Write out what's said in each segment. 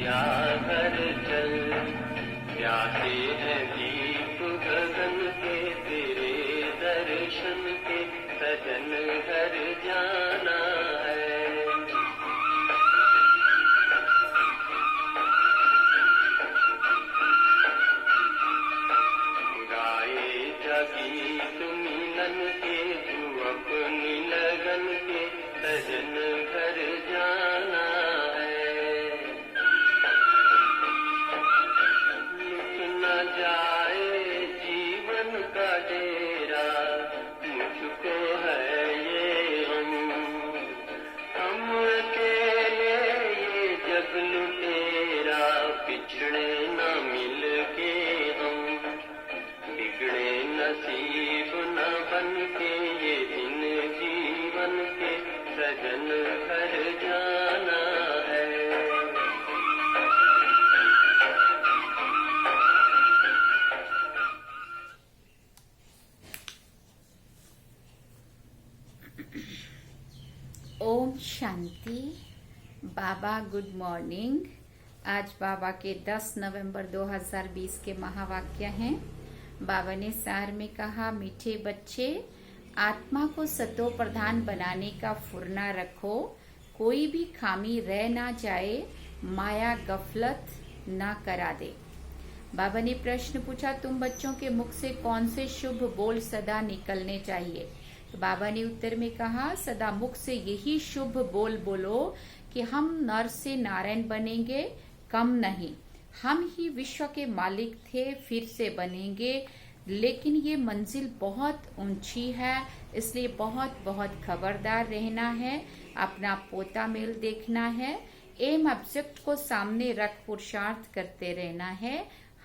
पिया घर चल, प्यासे हैं दीप गगन के तेरे दर्शन के, सजन घर जाना है। गाए जगीत मिलन के तू अपनी लगन के, सजन घर जाना है। लुट न जाए जीवन का डेरा, मुझको है ये हम अकेले ये जग लुटेरा, पिछड़े न मिल के हम, बिगड़े नसीब न बन के ये दिन जीवन के, सजन घर जाना है। ओम शांति। बाबा गुड मॉर्निंग। आज बाबा के 10 नवंबर 2020 के महावाक्य हैं। बाबा ने सार में कहा, मीठे बच्चे, आत्मा को सतो प्रधान बनाने का फुरना रखो, कोई भी खामी रह ना जाए, माया गफलत ना करा दे। बाबा ने प्रश्न पूछा, तुम बच्चों के मुख से कौन से शुभ बोल सदा निकलने चाहिए? तो बाबा ने उत्तर में कहा, सदा मुख से यही शुभ बोल बोलो कि हम नर से नारायण बनेंगे, कम नहीं। हम ही विश्व के मालिक थे, फिर से बनेंगे, लेकिन ये मंजिल बहुत ऊंची है, इसलिए बहुत बहुत खबरदार रहना है, अपना पोता मेल देखना है, एम ऑब्जेक्ट को सामने रख पुरुषार्थ करते रहना है,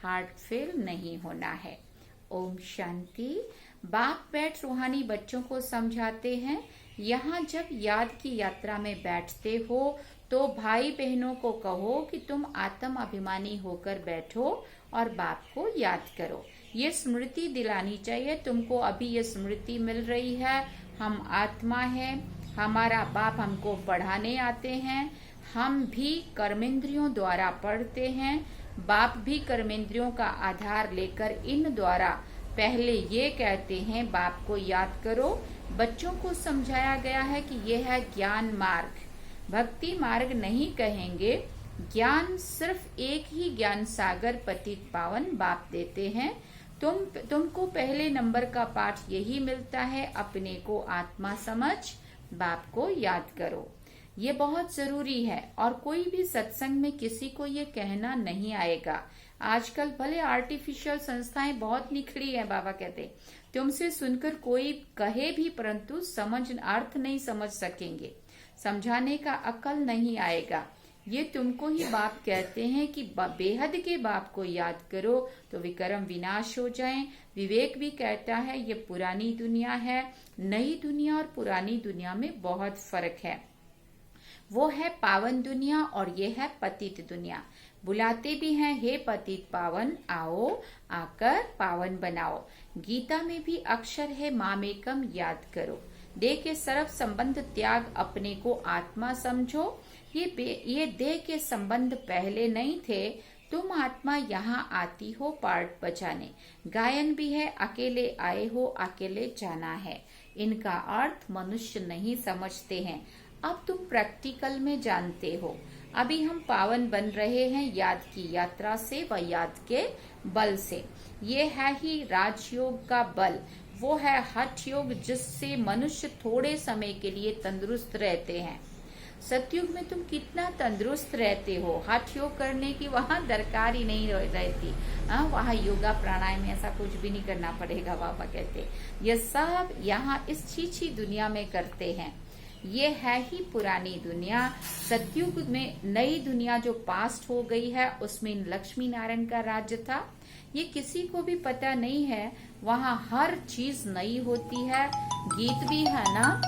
हार्ट फेल नहीं होना है। ओम शांति। बाप बैठ रूहानी बच्चों को समझाते हैं, यहाँ जब याद की यात्रा में बैठते हो तो भाई बहनों को कहो कि तुम आत्म अभिमानी होकर बैठो और बाप को याद करो। ये स्मृति दिलानी चाहिए तुमको। अभी ये स्मृति मिल रही है, हम आत्मा है, हमारा बाप हमको पढ़ाने आते हैं, हम भी कर्मेंद्रियों द्वारा पढ़ते हैं, बाप भी कर्मेंद्रियों का आधार लेकर इन द्वारा पहले ये कहते हैं बाप को याद करो। बच्चों को समझाया गया है कि यह है ज्ञान मार्ग, भक्ति मार्ग नहीं कहेंगे। ज्ञान सिर्फ एक ही ज्ञान सागर पतित पावन बाप देते हैं। तुमको पहले नंबर का पाठ यही मिलता है, अपने को आत्मा समझ, बाप को याद करो। ये बहुत जरूरी है और कोई भी सत्संग में किसी को ये कहना नहीं आएगा। आजकल भले आर्टिफिशियल संस्थाएं बहुत निखरी है, बाबा कहते तुमसे सुनकर कोई कहे भी परंतु समझ अर्थ नहीं समझ सकेंगे, समझाने का अकल नहीं आएगा। ये तुमको ही बाप कहते हैं कि बेहद के बाप को याद करो तो विक्रम विनाश हो जाएं। विवेक भी कहता है ये पुरानी दुनिया है, नई दुनिया और पुरानी दुनिया में बहुत फर्क है। वो है पावन दुनिया और ये है पतित दुनिया। बुलाते भी हैं, हे पतित पावन आओ, आकर पावन बनाओ। गीता में भी अक्षर है मामेकम याद करो। देह के सर्व संबंध त्याग, अपने को आत्मा समझो। ये देह के संबंध पहले नहीं थे, तुम आत्मा यहाँ आती हो पार्ट बजाने। गायन भी है, अकेले आए हो अकेले जाना है। इनका अर्थ मनुष्य नहीं समझते हैं, अब तुम प्रैक्टिकल में जानते हो। अभी हम पावन बन रहे हैं याद की यात्रा से व याद के बल से। ये है ही राजयोग का बल, वो है हठ योग जिससे मनुष्य थोड़े समय के लिए तंदुरुस्त रहते हैं। सतयुग में तुम कितना तंदुरुस्त रहते हो, हठ योग करने की वहाँ दरकार ही नहीं रहती। वहाँ योगा प्राणायाम में ऐसा कुछ भी नहीं करना पड़ेगा। बाबा कहते ये सब यहाँ इस छीछी दुनिया में करते हैं। ये है ही पुरानी दुनिया। सतयुग में नई दुनिया जो पास्ट हो गई है उसमें लक्ष्मी नारायण का राज्य था। ये किसी को भी पता नहीं है, वहाँ हर चीज नई होती है। गीत भी है ना,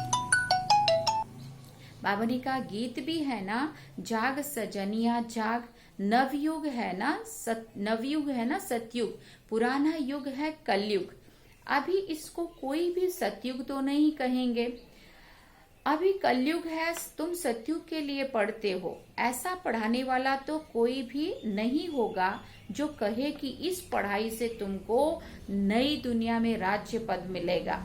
बाबा ने कहा गीत भी है ना, जाग सजनिया जाग। नवयुग है ना, नवयुग है ना सतयुग, पुराना युग है कलयुग। अभी इसको कोई भी सतयुग तो नहीं कहेंगे। अभी कलयुग है, तुम सतयुग के लिए पढ़ते हो। ऐसा पढ़ाने वाला तो कोई भी नहीं होगा जो कहे कि इस पढ़ाई से तुमको नई दुनिया में राज्य पद मिलेगा।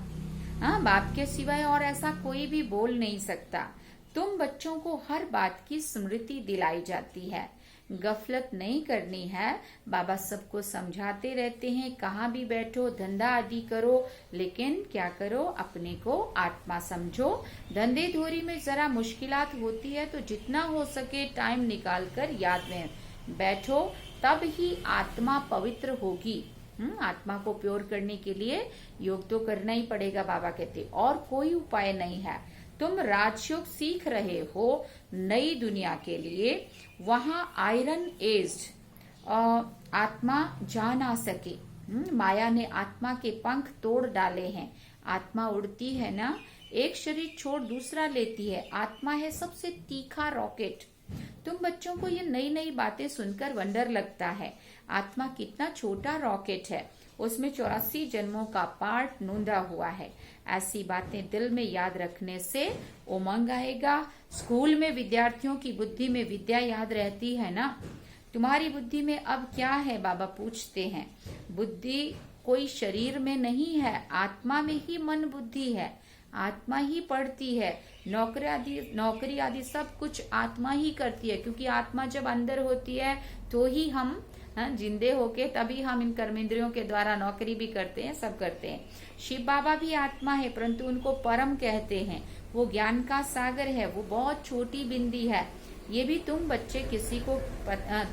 हाँ, बाप के सिवाय और ऐसा कोई भी बोल नहीं सकता। तुम बच्चों को हर बात की स्मृति दिलाई जाती है। गफलत नहीं करनी है। बाबा सबको समझाते रहते हैं, कहाँ भी बैठो, धंधा आदि करो, लेकिन क्या करो, अपने को आत्मा समझो। धंधे धोरी में जरा मुश्किलात होती है तो जितना हो सके टाइम निकाल कर याद में बैठो, तब ही आत्मा पवित्र होगी। आत्मा को प्योर करने के लिए योग तो करना ही पड़ेगा, बाबा कहते, और कोई उपाय नहीं है। तुम राजयोग सीख रहे हो नई दुनिया के लिए, वहां आयरन एज्ड आत्मा जा ना सके। माया ने आत्मा के पंख तोड़ डाले हैं। आत्मा उड़ती है ना, एक शरीर छोड़ दूसरा लेती है। आत्मा है सबसे तीखा रॉकेट। तुम बच्चों को ये नई नई बातें सुनकर वंडर लगता है। आत्मा कितना छोटा रॉकेट है, उसमें 84 जन्मों का पार्ट नूंदा हुआ है। ऐसी बातें दिल में याद रखने से उमंग आएगा। स्कूल में विद्यार्थियों की बुद्धि में विद्या याद रहती है ना। तुम्हारी बुद्धि में अब क्या है, बाबा पूछते हैं। बुद्धि कोई शरीर में नहीं है, आत्मा में ही मन बुद्धि है। आत्मा ही पढ़ती है। नौकरी आदि सब कुछ आत्मा ही करती है, क्योंकि आत्मा जब अंदर होती है तो ही हम जिंदे होके, तभी हम इन कर्मेंद्रियों के द्वारा नौकरी भी करते हैं, सब करते हैं। शिव बाबा भी आत्मा है, परंतु उनको परम कहते हैं। वो ज्ञान का सागर है, वो बहुत छोटी बिंदी है। ये भी तुम बच्चे किसी को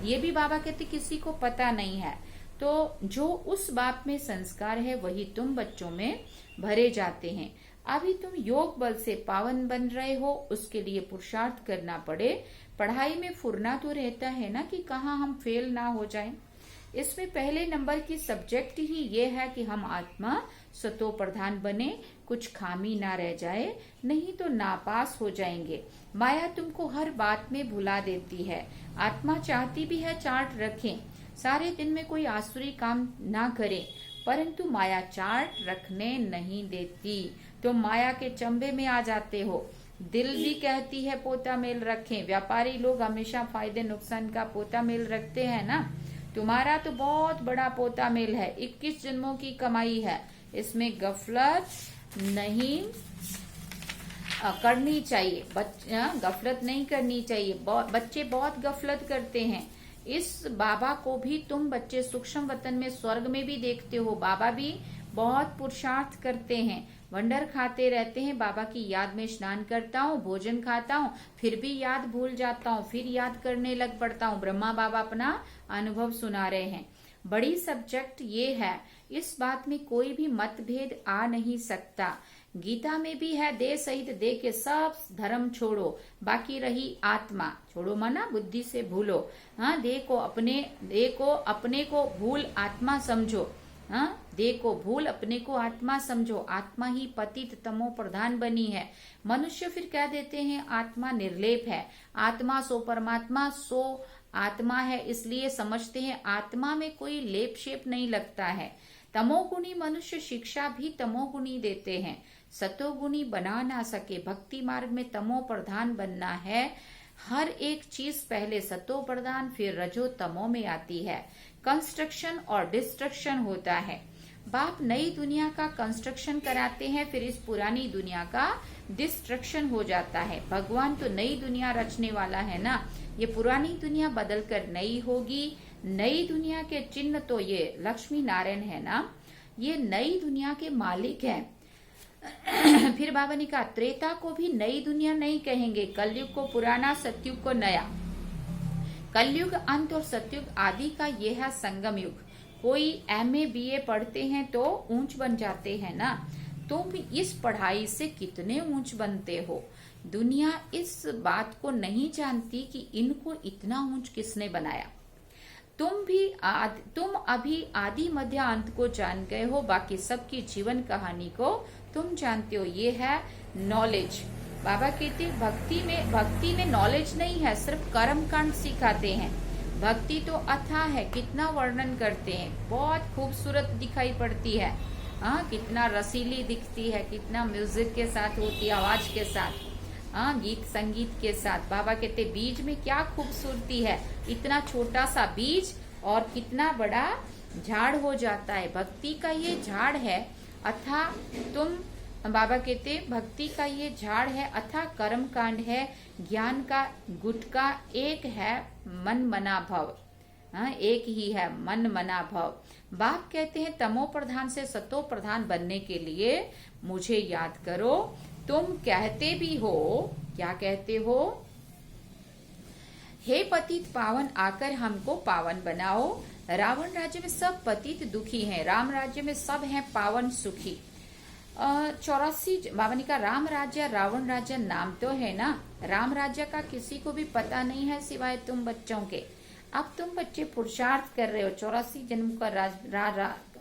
ये भी बाबा कहते किसी को पता नहीं है। तो जो उस बाप में संस्कार है वही तुम बच्चों में भरे जाते हैं। अभी तुम योग बल से पावन बन रहे हो, उसके लिए पुरुषार्थ करना पड़े। पढ़ाई में फुरना तो रहता है ना कि कहाँ हम फेल ना हो जाएं। इसमें पहले नंबर की सब्जेक्ट ही ये है कि हम आत्मा सतो प्रधान बने, कुछ खामी ना रह जाए, नहीं तो नापास हो जाएंगे। माया तुमको हर बात में भुला देती है। आत्मा चाहती भी है चार्ट रखें, सारे दिन में कोई आसुरी काम ना करें, परंतु माया चार्ट रखने नहीं देती। तुम माया के चंबे में आ जाते हो। दिल भी कहती है पोता मेल रखें। व्यापारी लोग हमेशा फायदे नुकसान का पोता मेल रखते हैं ना। तुम्हारा तो बहुत बड़ा पोता मेल है, 21 जन्मों की कमाई है। इसमें गफलत नहीं करनी चाहिए। गफलत नहीं करनी चाहिए। बच्चे बहुत गफलत करते हैं। इस बाबा को भी तुम बच्चे सूक्ष्म वतन में स्वर्ग में भी देखते हो। बाबा भी बहुत पुरुषार्थ करते हैं, वंडर खाते रहते हैं। बाबा की याद में स्नान करता हूँ, भोजन खाता हूँ, फिर भी याद भूल जाता हूँ, फिर याद करने लग पड़ता हूँ। ब्रह्मा बाबा अपना अनुभव सुना रहे हैं। बड़ी सब्जेक्ट ये है, इस बात में कोई भी मतभेद आ नहीं सकता। गीता में भी है, देह सहित देह के सब धर्म छोड़ो, बाकी रही आत्मा। छोड़ो माना बुद्धि से भूलो। हाँ, देह को अपने को भूल आत्मा समझो। हाँ, देह को भूल अपने को आत्मा समझो। आत्मा ही पतित तमो प्रधान बनी है। मनुष्य फिर कह देते हैं आत्मा निर्लेप है। आत्मा सो परमात्मा सो आत्मा है, इसलिए समझते हैं आत्मा में कोई लेप शेप नहीं लगता है। तमोगुणी मनुष्य शिक्षा भी तमोगुणी देते हैं, सतोगुणी बना ना सके। भक्ति मार्ग में तमो प्रधान बनना है। हर एक चीज पहले सतो प्रधान फिर रजो तमो में आती है। कंस्ट्रक्शन और डिस्ट्रक्शन होता है। बाप नई दुनिया का कंस्ट्रक्शन कराते हैं, फिर इस पुरानी दुनिया का डिस्ट्रक्शन हो जाता है। भगवान तो नई दुनिया रचने वाला है ना। ये पुरानी दुनिया बदलकर नई होगी। नई दुनिया के चिन्ह तो ये लक्ष्मी नारायण है ना, ये नई दुनिया के मालिक हैं। फिर बाबा ने कहा त्रेता को भी नई दुनिया नहीं कहेंगे, कलयुग को पुराना, सतयुग को नया। कलयुग अंत और सतयुग आदि का ये है संगम युग। कोई MA BA पढ़ते हैं तो ऊंच बन जाते हैं ना। तुम इस पढ़ाई से कितने ऊंच बनते हो। दुनिया इस बात को नहीं जानती कि इनको इतना ऊंच किसने बनाया। तुम अभी आदि मध्य अंत को जान गए हो, बाकी सबकी जीवन कहानी को तुम जानते हो। ये है नॉलेज। बाबा कहते भक्ति में नॉलेज नहीं है, सिर्फ कर्म कांड सिखाते हैं। भक्ति तो अथाह है, कितना वर्णन करते हैं, बहुत खूबसूरत दिखाई पड़ती है। हाँ, कितना रसीली दिखती है, कितना म्यूजिक के साथ होती है, आवाज के साथ। हाँ, गीत संगीत के साथ। बाबा कहते बीज में क्या खूबसूरती है, इतना छोटा सा बीज और कितना बड़ा झाड़ हो जाता है। भक्ति का ये झाड़ है अथा बाबा कहते भक्ति का ये झाड़ है अथा कर्म कांड है, ज्ञान का गुटका एक है मन मना भव। हाँ, एक ही है मन मना भव। बाप कहते हैं तमो प्रधान से सतो प्रधान बनने के लिए मुझे याद करो। तुम कहते भी हो, क्या कहते हो? हे पतित पावन आकर हमको पावन बनाओ। रावण राज्य में सब पतित दुखी हैं, राम राज्य में सब हैं पावन सुखी। 84 बाबा ने कहा राम राज्य रावण राज्य नाम तो है ना, राम राज्य का किसी को भी पता नहीं है सिवाय तुम बच्चों के। अब तुम बच्चे पुरुषार्थ कर रहे हो, 84 जन्म का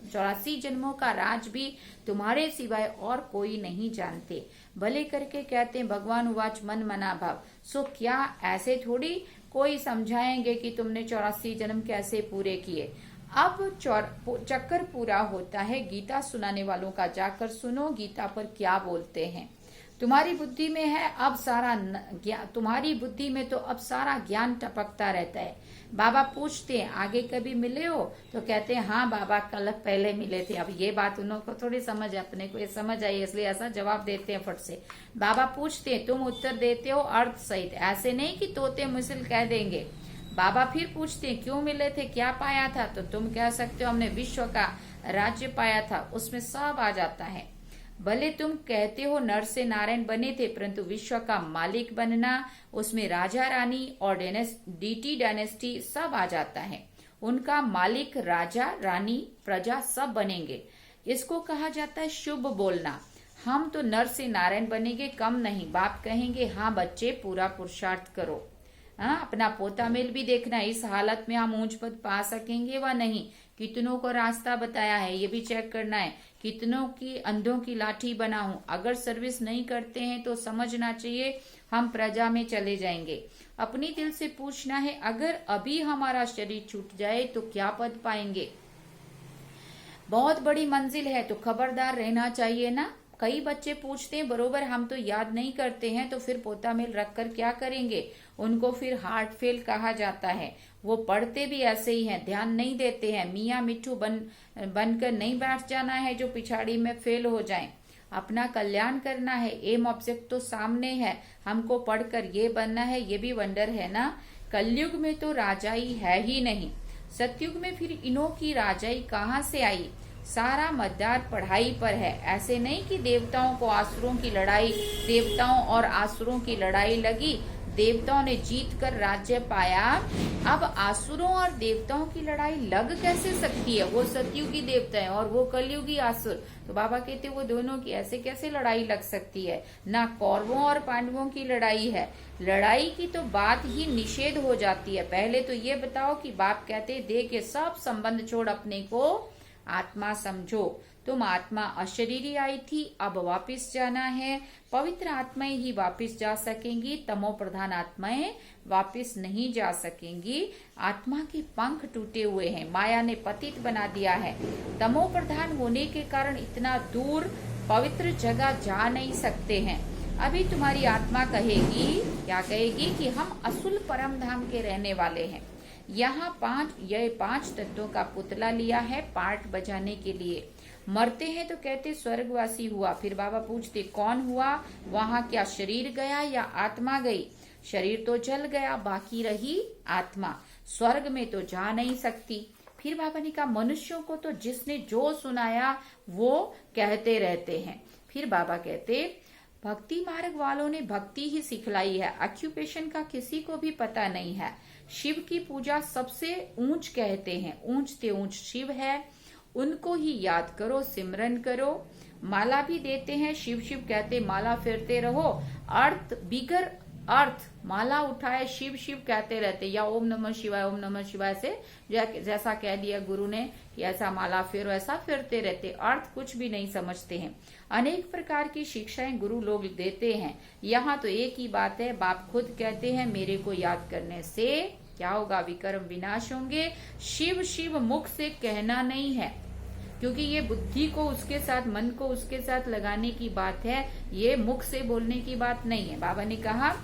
84 जन्मों का राज भी तुम्हारे सिवाय और कोई नहीं जानते। भले करके कहते हैं भगवान उवाच मन मना भाव। सो क्या ऐसे थोड़ी कोई समझाएंगे कि तुमने 84 जन्म कैसे पूरे किए। अब चक्कर पूरा होता है गीता सुनाने वालों का, जाकर सुनो गीता पर क्या बोलते हैं। तुम्हारी बुद्धि में है अब सारा ज्ञान, तुम्हारी बुद्धि में तो अब सारा ज्ञान टपकता रहता है। बाबा पूछते हैं आगे कभी मिले हो, तो कहते हैं हाँ बाबा कल पहले मिले थे। अब ये बात उन लोगों को थोड़ी समझ, अपने को ये समझ आई, इसलिए ऐसा जवाब देते हैं फट से। बाबा पूछते हैं तुम उत्तर देते हो अर्थ सहित, ऐसे नहीं कि तोते मुसल कह देंगे। बाबा फिर पूछते हैं क्यों मिले थे, क्या पाया था, तो तुम कह सकते हो हमने विश्व का राज्य पाया था। उसमें सब आ जाता है। भले तुम कहते हो नर से नारायण बने थे, परंतु विश्व का मालिक बनना, उसमें राजा रानी और डीटी डायनेस्टी सब आ जाता है। उनका मालिक राजा रानी प्रजा सब बनेंगे। इसको कहा जाता है शुभ बोलना। हम तो नर से नारायण बनेंगे, कम नहीं। बाप कहेंगे हाँ बच्चे पूरा पुरुषार्थ करो। हाँ, अपना पोता मेल भी देखना है, इस हालत में हम ऊंच पद पा सकेंगे व नहीं। कितनों को रास्ता बताया है ये भी चेक करना है। कितनों की अंधों की लाठी बना हूं, अगर सर्विस नहीं करते हैं तो समझना चाहिए हम प्रजा में चले जाएंगे। अपनी दिल से पूछना है अगर अभी हमारा शरीर छूट जाए तो क्या पद पाएंगे। बहुत बड़ी मंजिल है तो खबरदार रहना चाहिए ना। कई बच्चे पूछते हैं बरोबर हम तो याद नहीं करते हैं, तो फिर पोता मेल रखकर क्या करेंगे। उनको फिर हार्ट फेल कहा जाता है। वो पढ़ते भी ऐसे ही हैं, ध्यान नहीं देते हैं। मियाँ मिट्ठू बनकर नहीं बैठ जाना है जो पिछाड़ी में फेल हो जाएं। अपना कल्याण करना है, एम ऑब्जेक्ट तो सामने है। हमको पढ़कर ये बनना है, ये भी वंडर है ना। कलयुग में तो राजाई है ही नहीं, सतयुग में फिर इनों की राजाई कहाँ से आई। सारा मदार पढ़ाई पर है। ऐसे नहीं कि देवताओं को आसुरों की लड़ाई, देवताओं और आसुरों की लड़ाई लगी, देवताओं ने जीत कर राज्य पाया। अब आसुरों और देवताओं की लड़ाई लग कैसे सकती है। वो सतयुगी देवता है और वो कलयुगी आसुर। तो बाबा कहते वो दोनों की ऐसे कैसे लड़ाई लग सकती है। ना कौरवों और पांडवों की लड़ाई है। लड़ाई की तो बात ही निषेध हो जाती है। पहले तो ये बताओ कि बाप कहते देह के सब संबंध छोड़ अपने को आत्मा समझो। तुम आत्मा अशरीरी आई थी, अब वापस जाना है। पवित्र आत्माएं ही वापस जा सकेंगी, तमो प्रधान आत्माएं वापस नहीं जा सकेंगी। आत्मा के पंख टूटे हुए हैं, माया ने पतित बना दिया है। तमो प्रधान होने के कारण इतना दूर पवित्र जगह जा नहीं सकते हैं। अभी तुम्हारी आत्मा कहेगी, क्या कहेगी कि हम असुल परम धाम के रहने वाले हैं। यहाँ 5 तत्वों का पुतला लिया है पार्ट बजाने के लिए। मरते हैं तो कहते स्वर्गवासी हुआ। फिर बाबा पूछते कौन हुआ, वहाँ क्या शरीर गया या आत्मा गई। शरीर तो जल गया, बाकी रही आत्मा। स्वर्ग में तो जा नहीं सकती। फिर बाबा ने कहा मनुष्यों को तो जिसने जो सुनाया वो कहते रहते हैं। फिर बाबा कहते भक्ति मार्ग वालों ने भक्ति ही सिखलाई है, ऑक्यूपेशन का किसी को भी पता नहीं है। शिव की पूजा सबसे ऊंच कहते हैं, ऊंच से ऊंच शिव है, उनको ही याद करो, सिमरन करो। माला भी देते हैं, शिव शिव कहते माला फेरते रहो। अर्थ बिगर अर्थ माला उठाए शिव शिव कहते रहते, या ओम नमः शिवाय से जैसा कह दिया गुरु ने कि ऐसा माला फेरो, ऐसा फेरते रहते। अर्थ कुछ भी नहीं समझते हैं। अनेक प्रकार की शिक्षाएं गुरु लोग देते हैं। यहाँ तो एक ही बात है, बाप खुद कहते हैं मेरे को याद करने से क्या होगा, विकर्म विनाश होंगे। शिव शिव मुख से कहना नहीं है, क्योंकि ये बुद्धि को उसके साथ, मन को उसके साथ लगाने की बात है, ये मुख से बोलने की बात नहीं है। बाबा ने कहा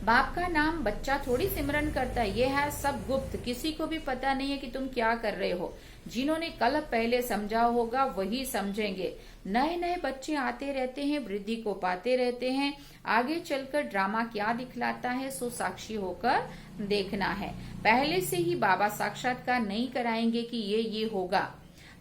बाप का नाम बच्चा थोड़ी सिमरन करता है, ये है सब गुप्त, किसी को भी पता नहीं है कि तुम क्या कर रहे हो। जिन्होंने कल पहले समझा होगा वही समझेंगे। नए नए बच्चे आते रहते हैं, वृद्धि को पाते रहते हैं। आगे चलकर ड्रामा क्या दिखलाता है सो साक्षी होकर देखना है। पहले से ही बाबा साक्षात्कार नहीं कराएंगे कि ये होगा,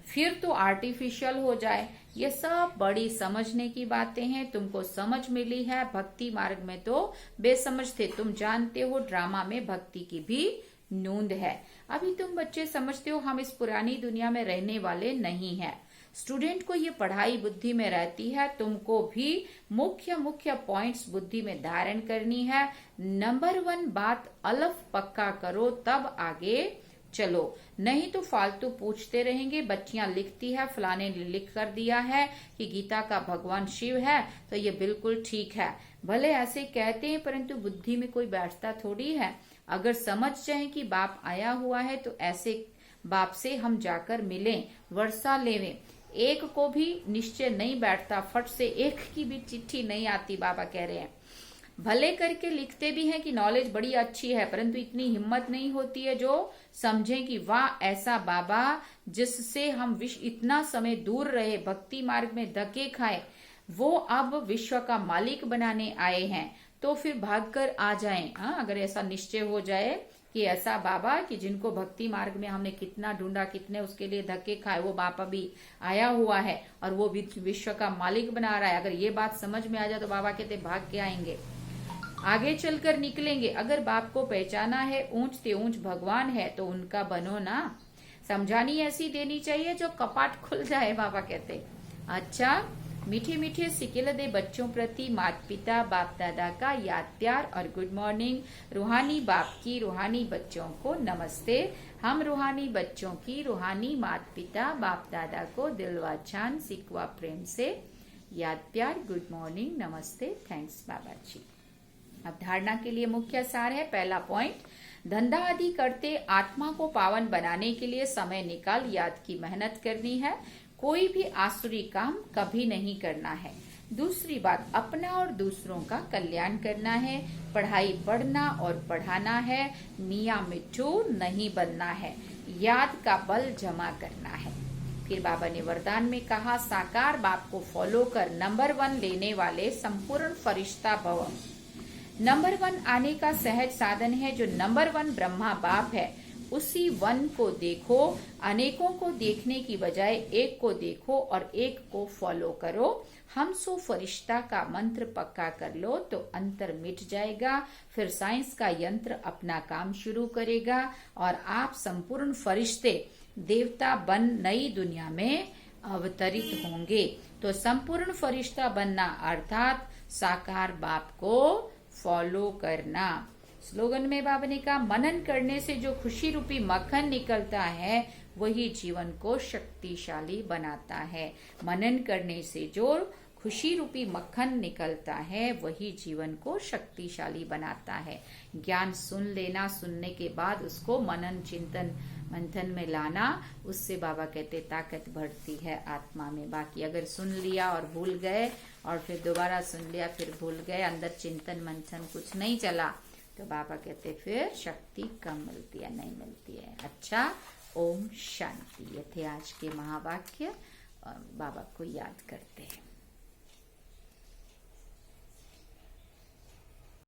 फिर तो आर्टिफिशियल हो जाए। ये सब बड़ी समझने की बातें हैं। तुमको समझ मिली है, भक्ति मार्ग में तो बेसमझ थे। तुम जानते हो ड्रामा में भक्ति की भी नूंद है। अभी तुम बच्चे समझते हो हम इस पुरानी दुनिया में रहने वाले नहीं है। स्टूडेंट को ये पढ़ाई बुद्धि में रहती है, तुमको भी मुख्य पॉइंट्स बुद्धि में धारण करनी है। नंबर 1 बात अलफ पक्का करो तब आगे चलो, नहीं तो फालतू पूछते रहेंगे। बच्चियां लिखती है फलाने ने लिख कर दिया है कि गीता का भगवान शिव है, तो ये बिल्कुल ठीक है। भले ऐसे कहते हैं परंतु बुद्धि में कोई बैठता थोड़ी है। अगर समझ जाए कि बाप आया हुआ है तो ऐसे बाप से हम जाकर मिलें, वर्षा लेवें। एक को भी निश्चय नहीं बैठता, फट से एक की भी चिट्ठी नहीं आती। बाबा कह रहे हैं भले करके लिखते भी हैं कि नॉलेज बड़ी अच्छी है, परंतु इतनी हिम्मत नहीं होती है जो समझें कि वाह ऐसा बाबा जिससे हम इतना समय दूर रहे, भक्ति मार्ग में धक्के खाए, वो अब विश्व का मालिक बनाने आए हैं। तो फिर भागकर आ जाएं। अगर ऐसा निश्चय हो जाए कि ऐसा बाबा कि जिनको भक्ति मार्ग में हमने कितना ढूंढा, कितने उसके लिए धक्के खाए, वो बाबा भी आया हुआ है और वो विश्व का मालिक बना रहा है, अगर ये बात समझ में आ जाए तो बाबा कहते भाग के आएंगे, आगे चलकर निकलेंगे। अगर बाप को पहचाना है, ऊंच ते ऊंच भगवान है तो उनका बनो ना। समझानी ऐसी देनी चाहिए जो कपाट खुल जाए, बाबा कहते। अच्छा, मीठे मीठे सिकिल दे बच्चों प्रति माता पिता बाप दादा का याद प्यार और गुड मॉर्निंग। रूहानी बाप की रूहानी बच्चों को नमस्ते। हम रूहानी बच्चों की रूहानी माता पिता बाप दादा को दिलवा चांद सिकवा प्रेम से याद प्यार, गुड मॉर्निंग, नमस्ते, थैंक्स बाबा जी। अब धारणा के लिए मुख्य सार है। पहला पॉइंट, धंधा आदि करते आत्मा को पावन बनाने के लिए समय निकाल याद की मेहनत करनी है। कोई भी आसुरी काम कभी नहीं करना है। दूसरी बात, अपना और दूसरों का कल्याण करना है। पढ़ाई पढ़ना और पढ़ाना है, मियाँ मिट्ठू नहीं बनना है। याद का बल जमा करना है। फिर बाबा ने वरदान में कहा साकार बाप को फॉलो कर नंबर 1 लेने वाले संपूर्ण फरिश्ता भव। नंबर 1 आने का सहज साधन है। जो नंबर 1 ब्रह्मा बाप है उसी 1 को देखो। अनेकों को देखने की बजाय एक को देखो और एक को फॉलो करो। हम सो फरिश्ता का मंत्र पक्का कर लो तो अंतर मिट जाएगा। फिर साइंस का यंत्र अपना काम शुरू करेगा और आप संपूर्ण फरिश्ते देवता बन नई दुनिया में अवतरित होंगे। तो संपूर्ण फरिश्ता बनना अर्थात साकार बाप को फॉलो करना। स्लोगन में बाबा ने कहा मनन करने से जो खुशी रूपी मक्खन निकलता है वही जीवन को शक्तिशाली बनाता है। मनन करने से जो खुशी रूपी मक्खन निकलता है वही जीवन को शक्तिशाली बनाता है। ज्ञान सुन लेना, सुनने के बाद उसको मनन चिंतन मंथन में लाना, उससे बाबा कहते ताकत बढ़ती है आत्मा में। बाकी अगर सुन लिया और भूल गए और फिर दोबारा सुन लिया फिर भूल गए, अंदर चिंतन मंथन कुछ नहीं चला, तो बाबा कहते फिर शक्ति कम मिलती है, नहीं मिलती है। अच्छा, ओम शांति। ये थे आज के महावाक्य। बाबा को याद करते हैं।